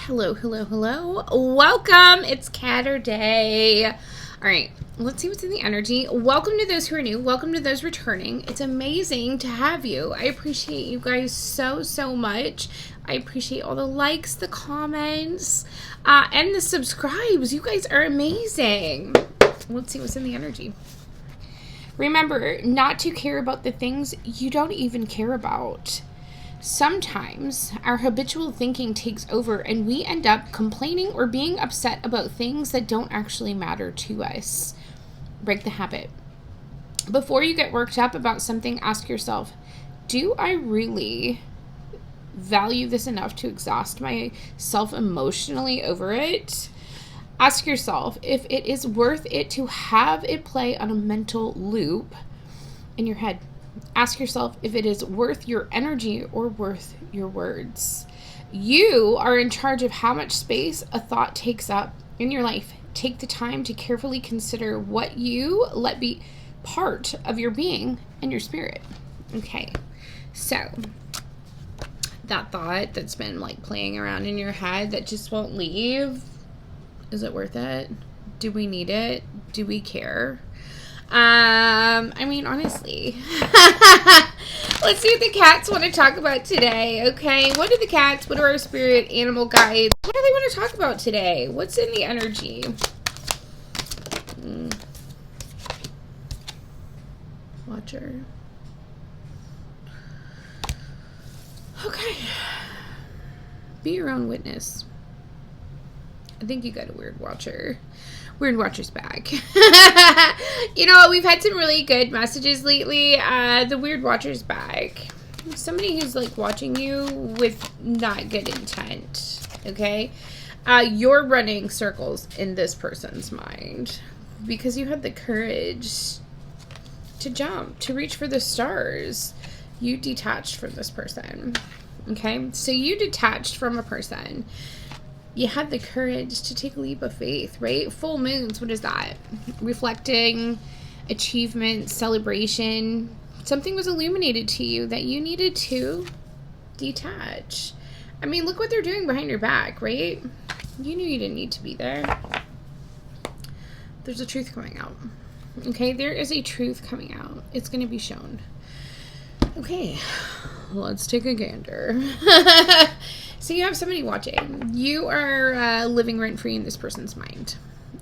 Hello, hello, hello. Welcome. It's Catter Day. All right, let's see what's in the energy. Welcome to those who are new. Welcome to those returning. It's amazing to have you. I appreciate you guys so much. I appreciate all the likes, the comments, and the subscribes. You guys are amazing. Let's see what's in the energy. Remember not to care about the things you don't even care about. Sometimes our habitual thinking takes over and we end up complaining or being upset about things that don't actually matter to us. Break the habit. Before you get worked up about something, ask yourself, do I really value this enough to exhaust myself emotionally over it? Ask yourself if it is worth it to have it play on a mental loop in your head. Ask yourself if it is worth your energy or worth your words. You are in charge of how much space a thought takes up in your life. Take the time to carefully consider what you let be part of your being and your spirit. Okay, so that thought that's been like playing around in your head that just won't leave, is it worth it? Do we need it? Do we care? I mean, honestly, let's see what the cats want to talk about today. Okay. What do the cats, what do our spirit animal guides, what do they want to talk about today? What's in the energy? Watcher. Okay. Be your own witness. I think you got a weird watcher. Weird watcher's back. You know, we've had some really good messages lately. The weird watcher's back. Somebody who's like watching you with not good intent. Okay? You're running circles in this person's mind because you had the courage to jump, to reach for the stars. You detached from this person. Okay? So you detached from a person. You had the courage to take a leap of faith, right? Full moons, what is that? Reflecting, achievement, celebration. Something was illuminated to you that you needed to detach. I mean, look what they're doing behind your back, right? You knew you didn't need to be there. There's a truth coming out. Okay, there is a truth coming out. It's going to be shown. Okay, let's take a gander. So you have somebody watching. You are living rent-free in this person's mind.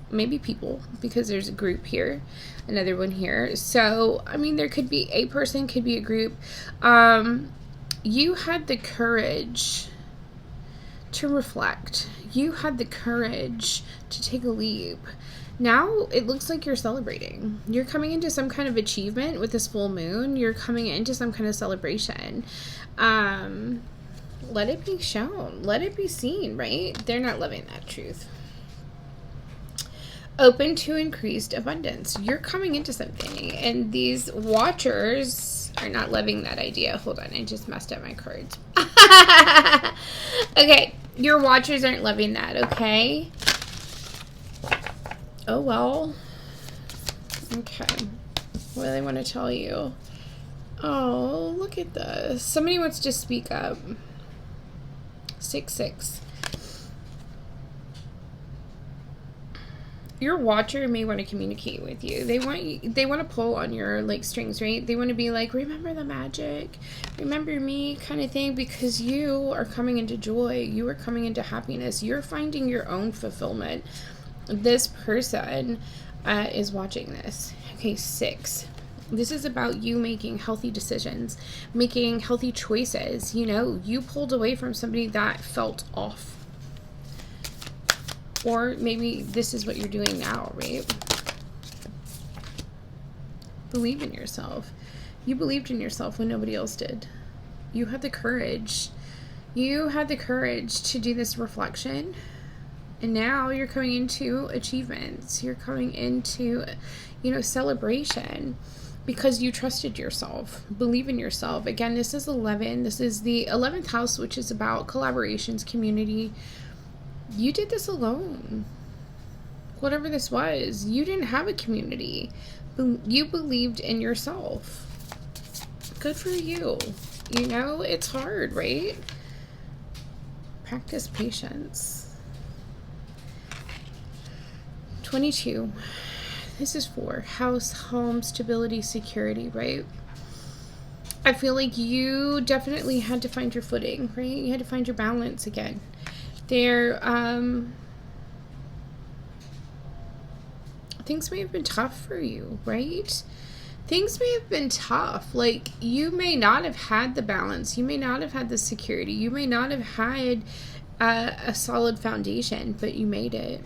Maybe people, because there's a group here, another one here. So, I mean, there could be a person, could be a group. You had the courage to reflect. You had the courage to take a leap. Now it looks like you're celebrating. You're coming into some kind of achievement with this full moon. You're coming into some kind of celebration. Let it be shown. Let it be seen, right? They're not loving that truth. Open to increased abundance. You're coming into something, and these watchers are not loving that idea. Hold on, I just messed up my cards. Okay, your watchers aren't loving that, okay? Oh, well. Okay. What do they want to tell you? Oh, look at this. Somebody wants to speak up. 6-6. Your watcher may want to communicate with you. They want to pull on your like strings, right? They want to be like, remember the magic, remember me, kind of thing, because you are coming into joy. You are coming into happiness. You're finding your own fulfillment. This person is watching this. Okay, 6. This is about you making healthy decisions, making healthy choices. You know, you pulled away from somebody that felt off. Or maybe this is what you're doing now, right? Believe in yourself. You believed in yourself when nobody else did. You had the courage. You had the courage to do this reflection. And now you're coming into achievements. You're coming into, celebration. Because you trusted yourself. Believe in yourself. Again, this is 11. This is the 11th house, which is about collaborations, community. You did this alone. Whatever this was, you didn't have a community. You believed in yourself. Good for you. You know, it's hard, right? Practice patience. 22. This is for house, home, stability, security, right? I feel like you definitely had to find your footing, right? You had to find your balance again. Things may have been tough for you, right? Things may have been tough. Like, you may not have had the balance. You may not have had the security. You may not have had a solid foundation, but you made it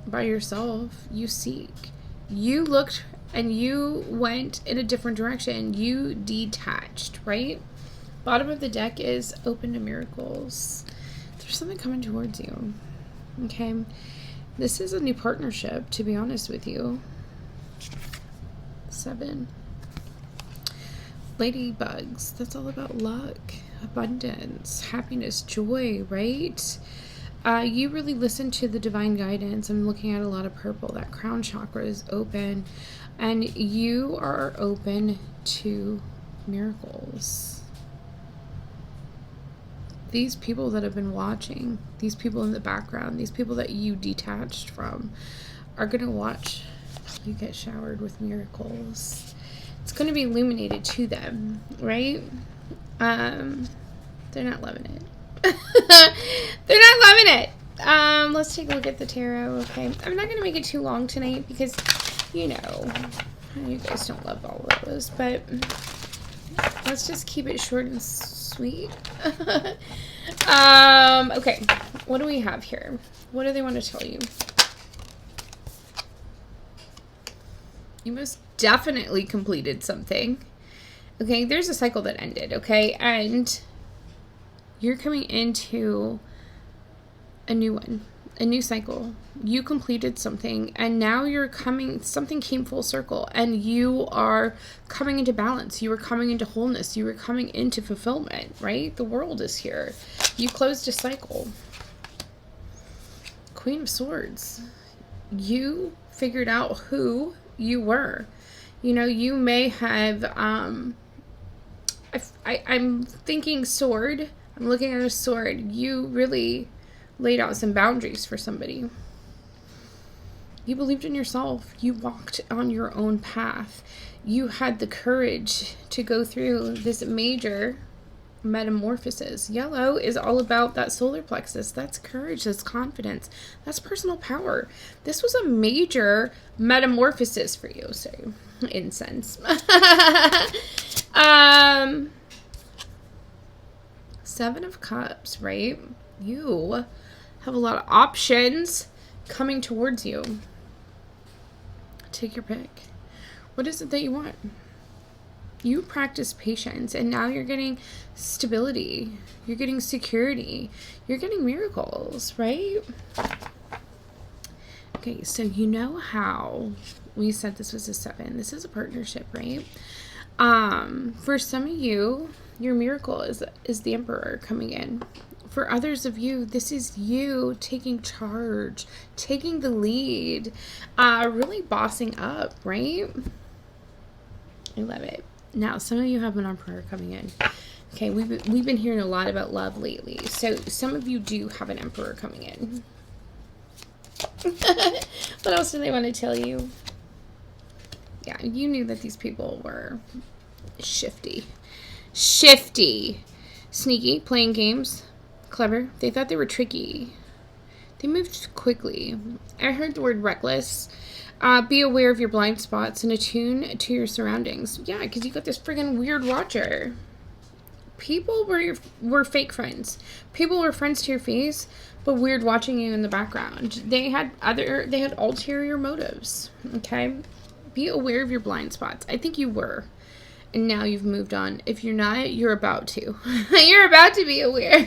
by yourself. You seek. You looked and you went in a different direction. You detached, right? Bottom of the deck is open to miracles. There's something coming towards you. Okay? This is a new partnership, to be honest with you. 7. Ladybugs. That's all about luck, abundance, happiness, joy, right? You really listen to the divine guidance. I'm looking at a lot of purple. That crown chakra is open. And you are open to miracles. These people that have been watching, these people in the background, these people that you detached from, are going to watch you get showered with miracles. It's going to be illuminated to them, right? They're not loving it. They're not loving it. Let's take a look at the tarot, okay? I'm not going to make it too long tonight because, you know, you guys don't love all of those, but let's just keep it short and sweet. Okay, what do we have here? What do they want to tell you? You most definitely completed something. Okay, there's a cycle that ended, okay? And you're coming into a new one, a new cycle. You completed something, and now you're coming, something came full circle, and you are coming into balance. You are coming into wholeness. You are coming into fulfillment, right? The world is here. You closed a cycle. Queen of Swords. You figured out who you were. You know, you may have, I'm thinking sword. I'm looking at a sword. You really laid out some boundaries for somebody. You believed in yourself. You walked on your own path. You had the courage to go through this major metamorphosis. Yellow is all about that solar plexus. That's courage. That's confidence. That's personal power. This was a major metamorphosis for you. So, incense. 7 of Cups, right? You have a lot of options coming towards you. Take your pick. What is it that you want? You practice patience, and now you're getting stability. You're getting security. You're getting miracles, right? Okay, so you know how we said this was a 7. This is a partnership, right? For some of you, your miracle is the Emperor coming in. For others of you, this is you taking charge, taking the lead, really bossing up, right? I love it. Now, some of you have an Emperor coming in. Okay, we've been hearing a lot about love lately. So some of you do have an Emperor coming in. What else do they want to tell you? Yeah, you knew that these people were shifty. Sneaky, playing games. Clever. They thought they were tricky. They moved quickly. I heard the word reckless. Be aware of your blind spots and attune to your surroundings. Yeah, because you got this friggin' weird watcher. People were fake friends. People were friends to your face, but weird watching you in the background. They had ulterior motives. Okay? Be aware of your blind spots. I think you were. And now you've moved on. If you're not, you're about to. You're about to be aware.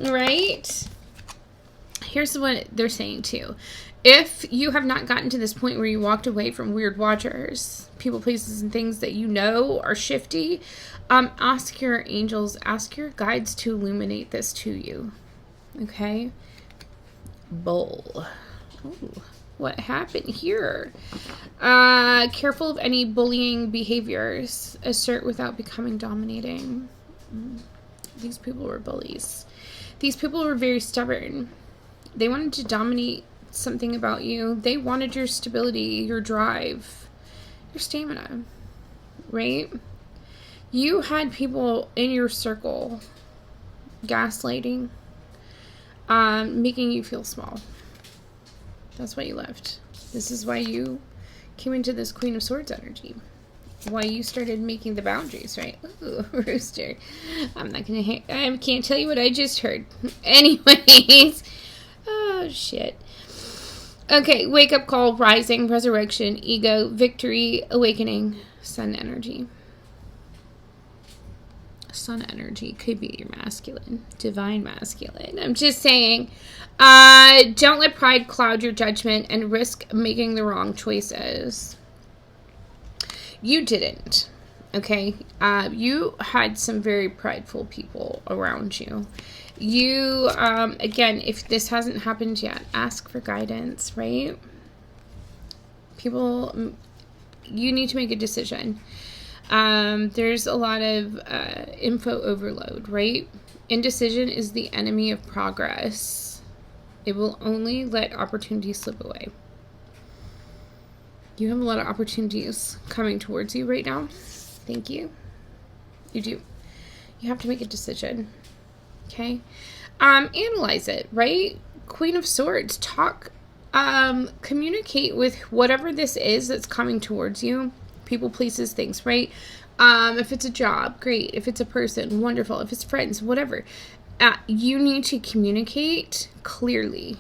Right? Here's what they're saying too. If you have not gotten to this point where you walked away from weird watchers, people, places, and things that you know are shifty, ask your angels, ask your guides to illuminate this to you. Okay? Bull. Ooh. What happened here? Careful of any bullying behaviors. Assert without becoming dominating. These people were bullies. These people were very stubborn. They wanted to dominate something about you. They wanted your stability, your drive, your stamina, right? You had people in your circle gaslighting, making you feel small. That's why you left. This is why you came into this Queen of Swords energy. Why you started making the boundaries, right? Ooh, rooster. I'm not gonna. I can't tell you what I just heard. Anyways, oh shit. Okay, wake up call, rising, resurrection, ego, victory, awakening, sun energy. Sun energy could be your masculine, divine masculine. I'm just saying, don't let pride cloud your judgment and risk making the wrong choices. You didn't, okay? You had some very prideful people around you. You, again, if this hasn't happened yet, ask for guidance, right? People, you need to make a decision. There's a lot of info overload, right? Indecision is the enemy of progress. It will only let opportunities slip away. You have a lot of opportunities coming towards you right now. Thank you. You do. You have to make a decision. Okay? Analyze it, right? Queen of Swords. Talk, communicate with whatever this is that's coming towards you. People, places, things, right? If it's a job, great. If it's a person, wonderful. If it's friends, whatever. You need to communicate clearly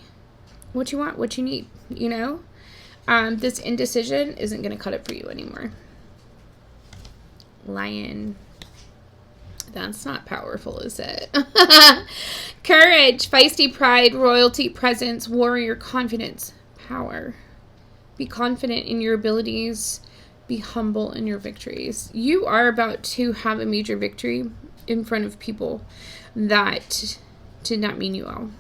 what you want, what you need, you know? This indecision isn't going to cut it for you anymore. Lion. That's not powerful, is it? Courage, feisty pride, royalty, presence, warrior, confidence, power. Be confident in your abilities. Be humble in your victories. You are about to have a major victory in front of people that did not mean you well.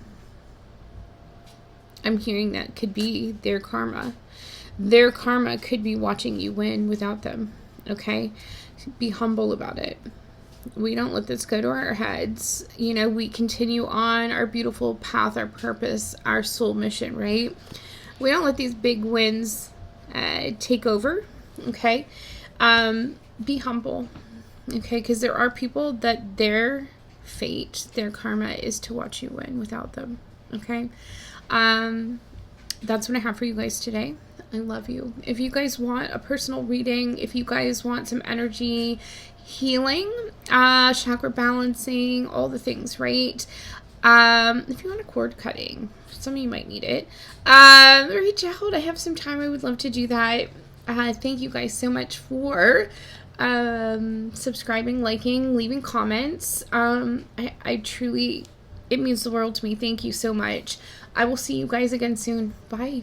I'm hearing that could be their karma. Their karma could be watching you win without them. Okay? Be humble about it. We don't let this go to our heads. You know, we continue on our beautiful path, our purpose, our soul mission, right? We don't let these big wins take over. Okay? Be humble. Okay? Because there are people that their fate, their karma is to watch you win without them. Okay? That's what I have for you guys today. I love you. If you guys want a personal reading, if you guys want some energy healing, chakra balancing, all the things, right? If you want a cord cutting, some of you might need it. Reach out. I have some time. I would love to do that. Thank you guys so much for subscribing, liking, leaving comments. I truly, it means the world to me. Thank you so much. I will see you guys again soon. Bye.